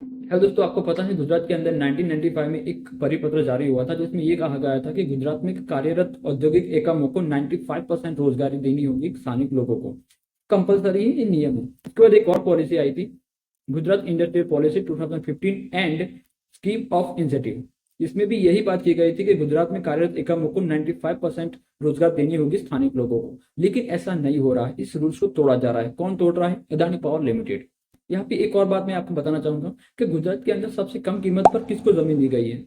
है दोस्तों, आपको पता है गुजरात के अंदर 1995 में एक परिपत्र जारी हुआ था जिसमें ये कहा गया था कि गुजरात में कार्यरत औद्योगिक एकमों को 95% रोजगारी देनी होगी स्थानिक लोगों को। कंपलसरी है, ये नियम है। उसके बाद एक और पॉलिसी आई थी, Gujarat industrial policy 2015 and scheme of incentive. इसमें भी यही बात की गई थी कि गुजरात में कार्यरत एकमों को 95% रोजगार देनी होगी स्थानिक लोगों को। लेकिन ऐसा नहीं हो रहा है, इस रूल्स को तोड़ा जा रहा है। कौन तोड़ रहा है? Adani power limited. यहाँ पे एक और बात मैं आपको बताना चाहूंगा कि गुजरात के अंदर सबसे कम कीमत पर किसको जमीन दी गई है?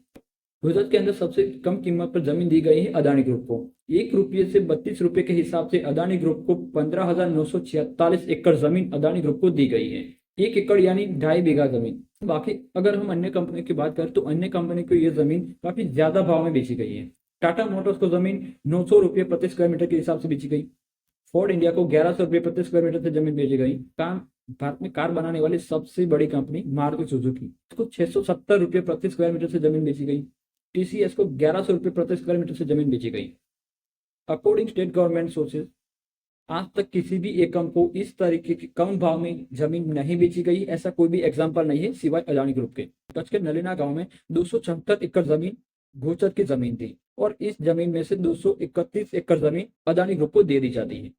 गुजरात के अंदर सबसे कम कीमत पर जमीन दी गई है अदानी ग्रुप को। 1 रुपये से 32 रुपये के हिसाब से अदानी ग्रुप को 15,946 एकड़ जमीन अदानी ग्रुप को दी गई है। 1 एकड़ यानी 2.5 बीघा जमीन। बाकी अगर हम अन्य कंपनी की बात करें तो अन्य कंपनी को यह जमीन काफी ज्यादा भाव में बेची गई है। टाटा मोटर्स को जमीन 900 रुपये प्रति स्क्वायर मीटर के हिसाब से बेची गई। फोर्ड इंडिया को 1100 रुपये प्रति स्क्वायर मीटर से जमीन बेची गई। भारत में कार बनाने वाली सबसे बड़ी कंपनी मारुति सुजुकी, इसको 670 रुपये प्रति स्क्वायर मीटर से जमीन बेची गई। टीसीएस को 1100 रुपये प्रति स्क्वायर मीटर से जमीन बेची गई। अकॉर्डिंग स्टेट गवर्नमेंट सोर्सेज, आज तक किसी भी एकम को इस तरीके के कम भाव में जमीन नहीं बेची गई। ऐसा कोई भी एग्जाम्पल नहीं है सिवाय अदानी ग्रुप के। कच्छ के नलीना गांव में 276 एकड़ जमीन गोचर की जमीन थी और इस जमीन में से 231 एकड़ जमीन अदानी ग्रुप को दे दी जाती है।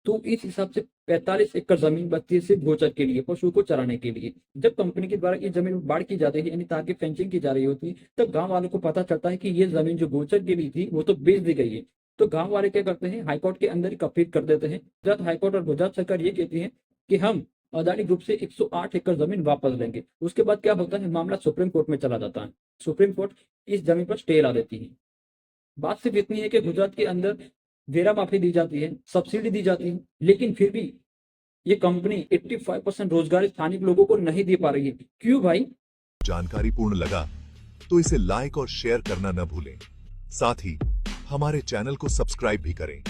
तो इस हिसाब से 45 एकड़ जमीन बचती है सिर्फ गोचर के लिए, पशुओं को चराने के लिए। जब कंपनी के द्वारा ये जमीन बाढ़ की जाती है यानी तार की फेंसिंग की जा रही होती है, तब गांव वालों को पता चलता है कि ये जमीन जो गोचर के लिए थी वो तो बेच दी गई है। तो गांव वाले क्या करते हैं, हाईकोर्ट के अंदर अपील कर देते हैं। गुजरात हाईकोर्ट और गुजरात सरकार ये कहती है कि हम अदानी ग्रुप से 108 एकड़ जमीन वापस लेंगे। उसके बाद क्या होता है, मामला सुप्रीम कोर्ट में चला जाता है। सुप्रीम कोर्ट इस जमीन पर स्टे ला देती है। बात सिर्फ इतनी है कि गुजरात के अंदर वेरा माफी दी जाती है, सब्सिडी दी जाती है, लेकिन फिर भी ये कंपनी 85% रोजगार स्थानिक लोगों को नहीं दे पा रही है। क्यों भाई? जानकारी पूर्ण लगा तो इसे लाइक और शेयर करना न भूलें। साथ ही हमारे चैनल को सब्सक्राइब भी करें।